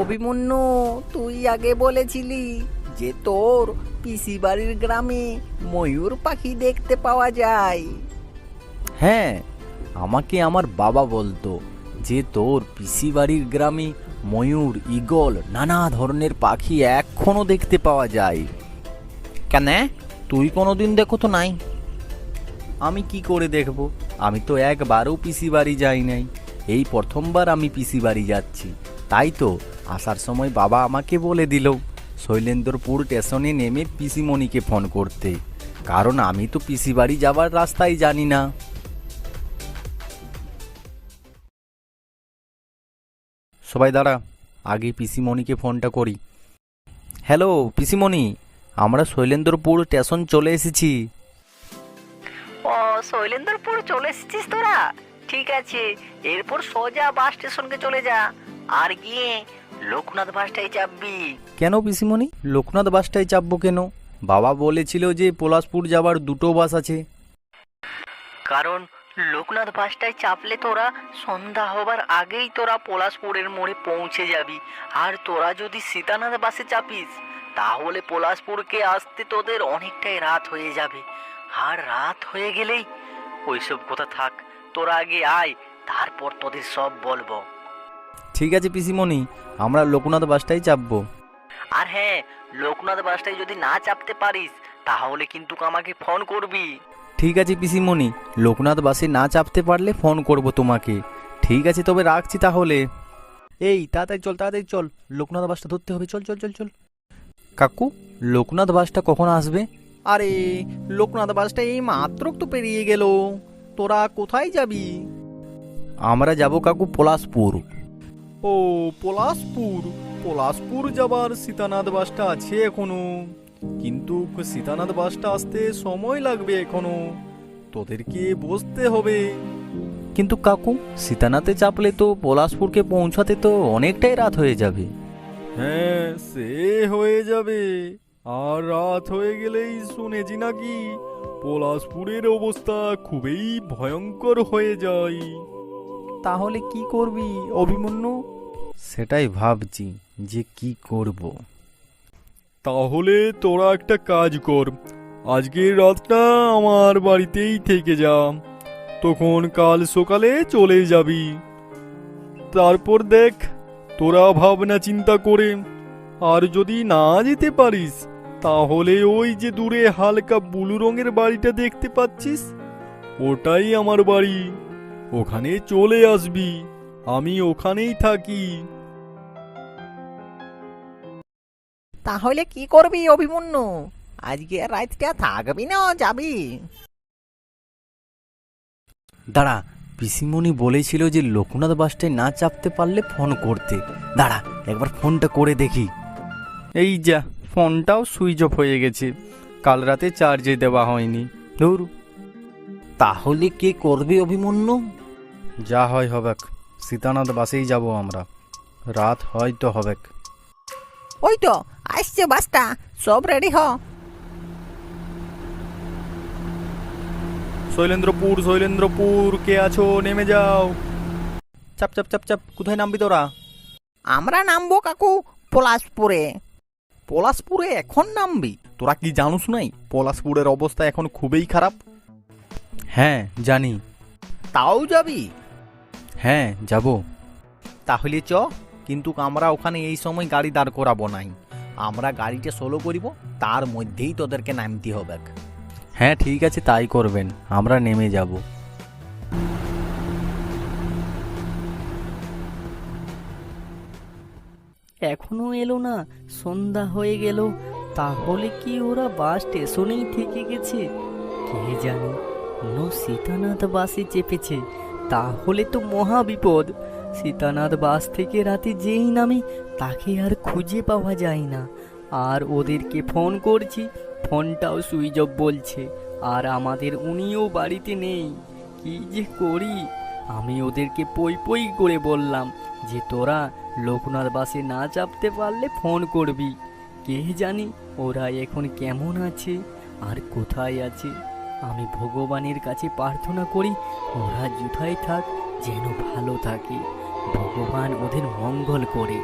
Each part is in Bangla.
অভিমন্যু, তুই আগে বলেছিলি যে তোর পিসি বাড়ির গ্রামে ময়ূর পাখি দেখতে পাওয়া যায়। হ্যাঁ, আমাকে আমার বাবা বলতো যে তোর পিসি বাড়ির গ্রামে ময়ূর, ঈগল, নানা ধরনের পাখি এখনো দেখতে পাওয়া যায়। কেন, তুই কোনোদিন দেখো তো নাই? আমি কি করে দেখব? আমি তো একবারও পিসি বাড়ি যাই নাই, এই প্রথমবার আমি পিসি বাড়ি যাচ্ছি। তাই তো আসার সময় বাবা আমাকে বলে দিল শৈলেন্দ্রপুর স্টেশনে নেমে পিসিমণিকে ফোন করতে, কারণ আমি তো পিসি বাড়ি যাবার রাস্তাই জানি না। সবাই দাঁড়া, আগে পিসিমণিকে ফোনটা করি। হ্যালো পিসিমণি, আমরা শৈলেন্দ্রপুর স্টেশন চলে এসেছি। ও, শৈলেন্দ্রপুর চলে এসেছিস তোরা? ঠিক আছে, এরপর সোজা বাস স্টেশনকে চলে যা, আর গিয়ে লোকনাথ বাসটাই চাপবি। কেন পিসিমণি, লোকনাথ বাসটাই চাপবো কেন? বাবা বলেছিল যে পলাশপুর যাবার দুটো বাস আছে। কারণ লোকনাথ বাসটায় চাপলে তোরা সন্ধ্যা হবার আগেই তোরা পলাশপুরের মোড়ে পৌঁছে যাবি। আর তোরা যদি সীতানাথ বাসে চাপিস তাহলে পলাশপুরকে আসতে তোদের অনেকটাই রাত হয়ে যাবে। আর রাত হয়ে গেলেই ওইসব কথা থাক, তোরা আগে আয়, তারপর তোদের সব বলবো। ঠিক আছে পিসিমণি, আমরা লোকনাথ বাসটাই চাপবো। আর হ্যাঁ, লোকনাথ বাসটায় যদি না চাপতে পারিস তাহলে কিন্তু আমাকে ফোন করবি। ঠিক আছে পিসিমণি, লোকনাথ বাসে না চাপতে পারলে ফোন করব তোমাকে। ঠিক আছে, তবে রাখছি তাহলে। এই তাড়াতাড়ি চল, তাড়াতাড়ি চল, লোকনাথ বাসটা ধরতে হবে। চল চল চল চল। কাকু, লোকনাথ বাসটা কখন আসবে? আরে, লোকনাথ বাসটা এই মাত্র তো পেরিয়ে গেল। তোরা কোথায় যাবি? আমরা যাব কাকু পলাশপুর। ও, পলাশপুর। পলাশপুর যাবার সীতানাথ বাসটা আছে এখনো, কিন্তু সীতানাথ বাসটা আসতে সময় লাগবে এখনো, তোদেরকে বসতে হবে। কিন্তু কাকু, সীতানাথে চাপলে তো পলাশপুরকে পৌঁছাতে তো অনেকটাই রাত হয়ে যাবে। হ্যাঁ, সে হয়ে যাবে। আর রাত হয়ে গেলেই শুনেছি নাকি পলাশপুরের অবস্থা খুবই ভয়ঙ্কর হয়ে যায়। তাহলে কি করবি অভিমন্যু? সেটাই ভাবছি যে কি করব। তাহলে তোরা একটা কাজ কর, আজকের রাতটা আমার বাড়িতেই থেকে যা, তখন কাল সকালে চলে যাবি। তারপর দেখ, তোরা ভাবনা চিন্তা করে, আর যদি না যেতে পারিস তাহলে ওই যে দূরে হালকা ব্লু রঙের বাড়িটা দেখতে পাচ্ছিস, ওটাই আমার বাড়ি, ওখানে চলে আসবি, আমি ওখানেই থাকি। তাহলে কি করবি অভিমন্যু? আজকে রাতটা থাকবি না যাবি? দাঁড়া, পিসিমণি বলেছিল যে লোকনাথ বাসটায় না চাপতে পারলে ফোন করতে। দাঁড়া, একবার ফোনটা করে দেখি। এই যা, ফোনটাও সুইচ অফ হয়ে গেছে, কাল রাতে চার্জে দেওয়া হয়নি। ধুর, তাহলে কে করবে অভিমন্যু? যা হয় হবেক, সীতানাথ বাসেই যাব আমরা, রাত হয়তো হবেক। ওই তো আসছে বাসটা, সব রেডি হ। শৈলেন্দ্রপুর, শৈলেন্দ্রপুর, কে আছো? নেমে যাও। চাপ চাপ চাপ চাপ, কোথায় নামবি তোরা? আমরা নামবো কাকু পলাশপুরে। পলাশপুরে এখন নামবি? তোরা কি জানুস নাই পলাশপুরের অবস্থা এখন খুবই খারাপ? হ্যাঁ জানি। তাও যাবি? হ্যাঁ যাব। তাহলে চ, কিন্তু আমরা ওখানে এই সময় গাড়ি দাঁড় করাবো নাই, আমরা গাড়িটা সোলো করিব, তার মধ্যেই তোদেরকে নামতে হবে। হ্যাঁ ঠিক আছে, তাই করবেন, আমরা নেমে যাব। এখনো এলো না, সন্ধ্যা হয়ে গেল। তাহলে কি ওরা বাস স্টেশনেই থেকে গেছে? কে জানে, সীতানাথ বাসে চেপেছে, তাহলে তো মহা বিপদ। সীতানাথ বাস থেকে রাতে যেই নামে তাকে আর খুঁজে পাওয়া যায় না। আর ওদেরকে ফোন করছি, ফোনটাও সুইচ অফ বলছে। আর আমাদের উনিও বাড়িতে নেই। কি যে করি! আমি ওদেরকে পই পই করে বললাম যে তোরা লোকনাথ বাসে না চাপতে পারলে ফোন করবি। কে জানি ওরা এখন কেমন আছে আর কোথায় আছে। আমি ভগবানের কাছে প্রার্থনা করি ওরা যথাই থাক, যেন ভালো থাকে, ভগবান ওদের মঙ্গল করে।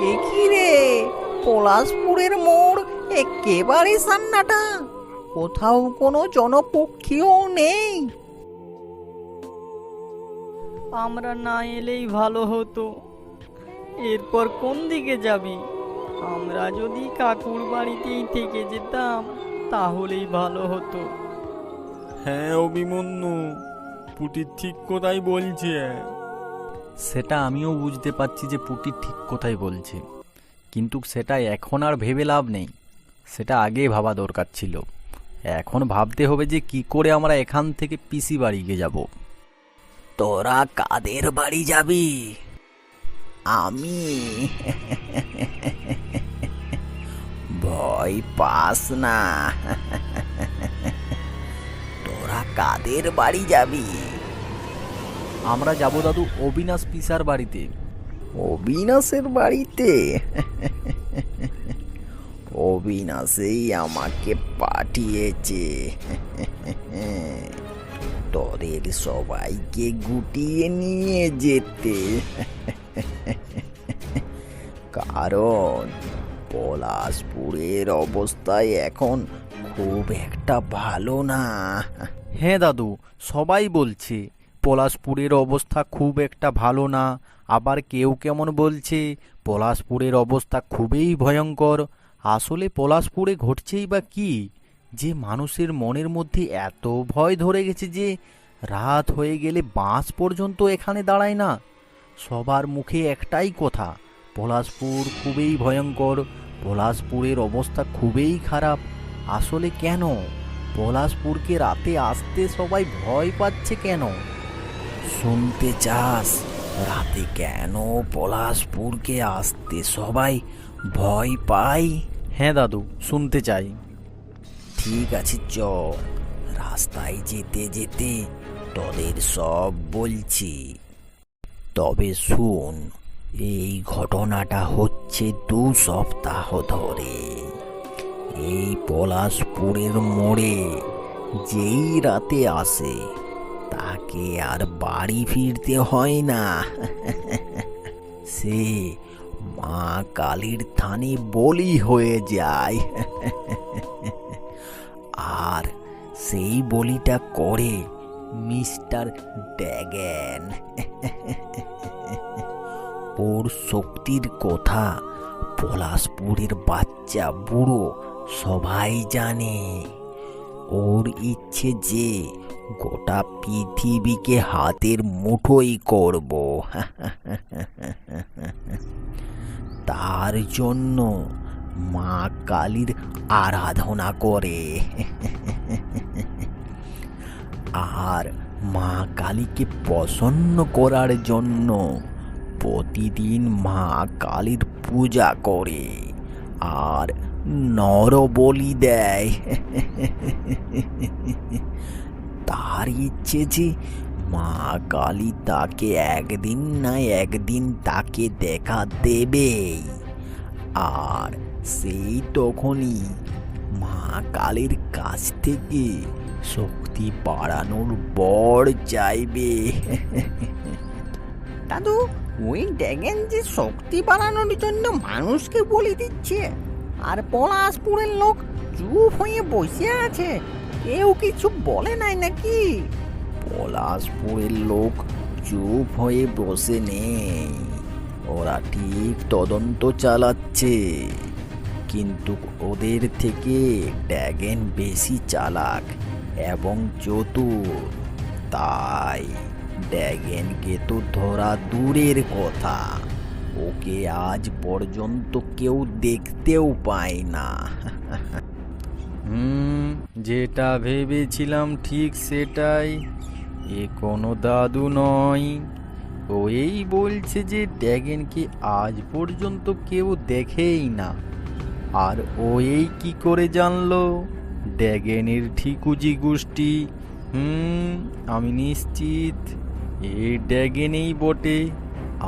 এ কি রে, পলাশপুরের মোড় একেবারে সান্নাটা, কোথাও কোনো জনপক্ষীও নেই। আমরা না এলেই ভালো হতো। এরপর কোন দিকে যাবি? আমরা যদি কাকুর বাড়িতেই থেকে যেতাম তাহলেই ভালো হতো। হ্যাঁ অভিমন্যু, পুটি ঠিক কোথায় বলছে। সেটা আমিও বুঝতে পারছি যে পুটি ঠিক কোথায় বলছে, কিন্তু সেটা এখন আর ভেবে লাভ নেই। সেটা আগে ভাবা দরকার ছিল। এখন ভাবতে হবে যে কি করে আমরা এখান থেকে পিসি বাড়ি গিয়ে যাব। তোরা কাদের বাড়ি যাবি? আমি ভয় পাস না। তোরা কাদের বাড়ি যাবি? আমরা যাব দাদু অবিনাশ পিসার বাড়িতে। অবিনাশের বাড়িতে? অবিনাশেই আমাকে পাঠিয়েছে তোদের সবাইকে গুটিয়ে নিয়ে যেতে। কারণ পলাশপুরের অবস্থায় এখন খুব একটা ভালো না। হ্যাঁ দাদু, সবাই বলছে পলাশপুরের অবস্থা খুব একটা ভালো না। আবার কেউ কেমন বলছে পলাশপুরের অবস্থা খুবই ভয়ঙ্কর। আসলে পলাশপুরে ঘটছেই বা কি যে মানুষের মনের মধ্যে এত ভয় ধরে গেছে যে রাত হয়ে গেলে বাস পর্যন্ত এখানে দাঁড়ায় না। সবার মুখে একটাই কথা, পলাশপুর খুবই ভয়ঙ্কর, পলাশপুরের অবস্থা খুবই খারাপ। আসলে কেন পলাশপুরকে রাতে আসতে সবাই ভয় পাচ্ছে কেন? শুনতে চাস রাতে কেন পলাশপুরকে আসতে সবাই ভয় পায়? হ্যাঁ দাদু, শুনতে চাই। ঠিক আছে, চল রাস্তায় যেতে যেতে তোদের সব বলছি। তবে শুন, এই ঘটনাটা হচ্ছে 2 সপ্তাহ ধরে। এই পলাশপুরের মোড়ে যেই রাতে আসে তাকে আর বাড়ি ফিরতে হয় না। সে মা কালীর থানে বলি হয়ে যায়। আর সেই বলিটা করে মিস্টার ড্যাগন। ওর শক্তির কথা পলাশপুরের বাচ্চা বুড়ো সবাই জানে। ওর ইচ্ছে যে গোটা পৃথিবীকে হাতের মুঠোই করব। তার জন্য মা কালীর আরাধনা করে। আর মা কালীকে প্রসন্ন করার জন্য প্রতিদিন মা কালীর পূজা করে আর নরবলি দেয়। তার ইচ্ছে যে মা কালী তাকে একদিন না একদিন তাকে দেখা দেবেই। আর সেই তখনই মা কালীর কাছ থেকে শক্তি বাড়ানোর বর চাইবে। দাদু, ওই ড্যাগন যে শক্তি বাড়ানোর জন্য মানুষকে বলি দিচ্ছে, আর পলাশপুরের লোক চুপ হয়ে বসে আছে, কেউ কিছু বলে নাই নাকি? পলাশপুরের লোক চুপ হয়ে বসে নেই, ওরা ঠিক তদন্ত চালাচ্ছে। কিন্তু ওদের থেকে ড্যাগন বেশি চালাক এবং চতুর, তাই ড্যাগেনকে তো ধরা দূরের কথা, ওকে আজ পর্যন্ত কেউ দেখতেও পায় না। যেটা ভেবেছিলাম ঠিক সেটাই। এ কোনো দাদু নয়, ও এই বলছে যে ড্যাগেনকে আজ পর্যন্ত কেউ দেখেই না। আর ও এই কি করে জানলো ড্যাগেনের ঠিকুজি গোষ্ঠী? আমি নিশ্চিত এই ড্যাগেনেই বটে।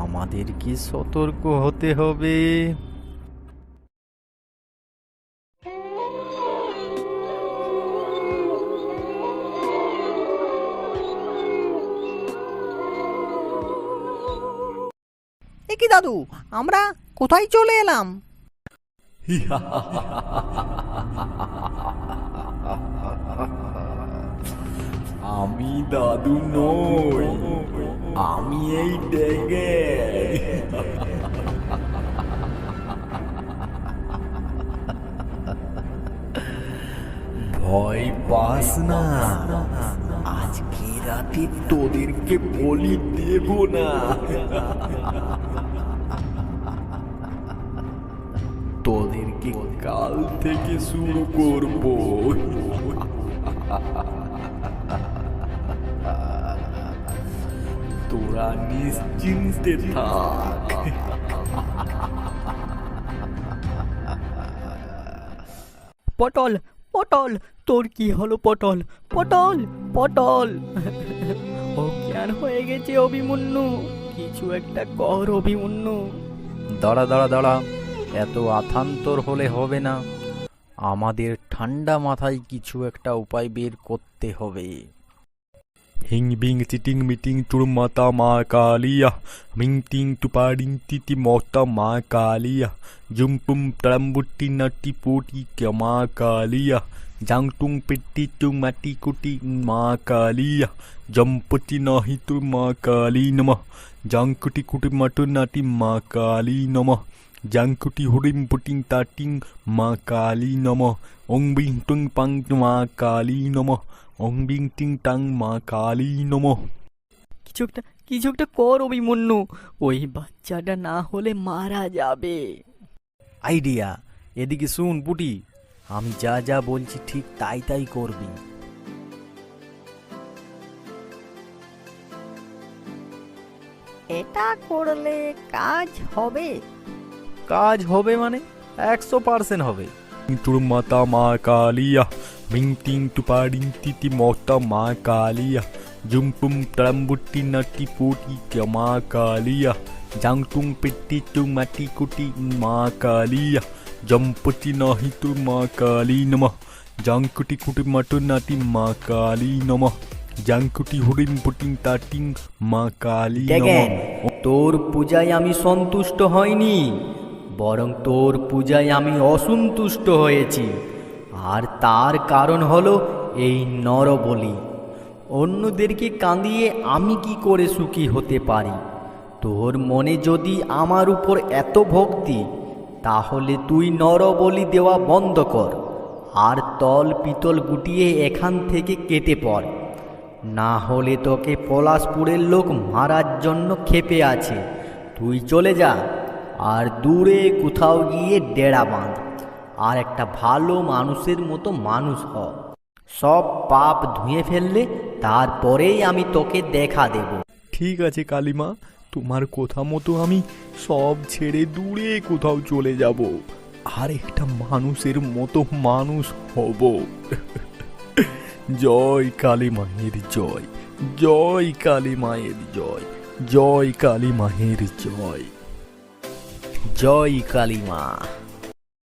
আমাদেরকে সতর্ক হতে হবে। এ কি দাদু, আমরা কোথায় চলে এলাম? আমি দাদু নই, আমি এই ড্যাগেন। ভয় পাস না, আজকে রাতে তোদেরকে বলি দেব না। তোদেরকে কাল থেকে শুরু করব। তোরা নিশ্চিন্তে থাক। পটল, পটল, তোর কি হলো পটল? পটল, পটল। অজ্ঞান হয়ে গেছে অভিমন্যু, কিছু একটা কর অভিমন্যু। দাঁড়া দাঁড়া দাঁড়া, এত আথান্তর হলে হবে না। আমাদের ঠান্ডা মাথায় কিছু একটা উপায় বের করতে হবে। হিং বিং চিটিং মিটিং তুর মাতা মা কালিয়া, মিং টিং টুপাডিং তিতি মতা মা কালিয়া, জুমপুম তারাম্বুটি নাটি পুটি মা কালিয়া, জাংটুং পেটি টুং মাটি কুটি মা কালিয়া, জম্পতি নাহি তুর মা কালী নমঃ, জাংকুটি কুটি মাটু নাটি মা কালী নমঃ, জাংকুটি হুডিং পুটিং তাটিং মা কালী নমঃ, ওং বিং টুং পাং মা কালী নমঃ, ওং বিং টিং টাং মা কালী নমঃ। কিছু একটা কর অভিমন্যু, ওই বাচ্চাটা না হলে মারা যাবে। আইডিয়া, এদিকে শুন পুটি, আমি যা যা বলছি ঠিক তাই তাই করবি। এটা করলে কাজ হবে? কাজ হবে মানে 100% হবে। তুর মাতা মা কালিয়া, মিং টিং টুপাডিং তিতি মতা মা কালিয়া, জুমপুম তারাম্বুটি নাটি পুটি মা কালিয়া, জাংটুং পেটি টুং মাটি কুটি মা কালিয়া, জম্পতি নাহি তুর মা কালী নমঃ, জাংকুটি কুটি মাটু নাটি মা কালী নমঃ, জাংকুটি হুডিং পুটিং তাটিং মা কালী ড্যাগেন, নমঃ। তোর পূজায় আমি সন্তুষ্ট হইনি, বরং তোর পূজায় আমি অসন্তুষ্ট হয়েছি। আর তার কারণ হলো এই নরবলি। অন্যদেরকে কাঁদিয়ে আমি কি করে সুখী হতে পারি? তোর মনে যদি আমার উপর এত ভক্তি, তাহলে তুই নরবলি দেওয়া বন্ধ কর আর তল পিতল গুটিয়ে এখান থেকে কেটে পড়। না হলে তোকে পলাশপুরের লোক মারার জন্য ক্ষেপে আছে। তুই চলে যা আর দূরে কোথাও গিয়ে ডেরা বাঁধ, আর একটা ভালো মানুষের মতো মানুষ হ। সব পাপ ধুয়ে ফেললে তারপরেই আমি তোকে দেখা দেব। ঠিক আছে কালিমা, তোমার কথা মতো আমি সব ছেড়ে দূরে কোথাও চলে যাব আর একটা মানুষের মতো মানুষ হব। জয় কালী মায়ের জয়, জয় কালী মায়ের জয়, জয় কালী মায়ের জয়, জয় কালী মা।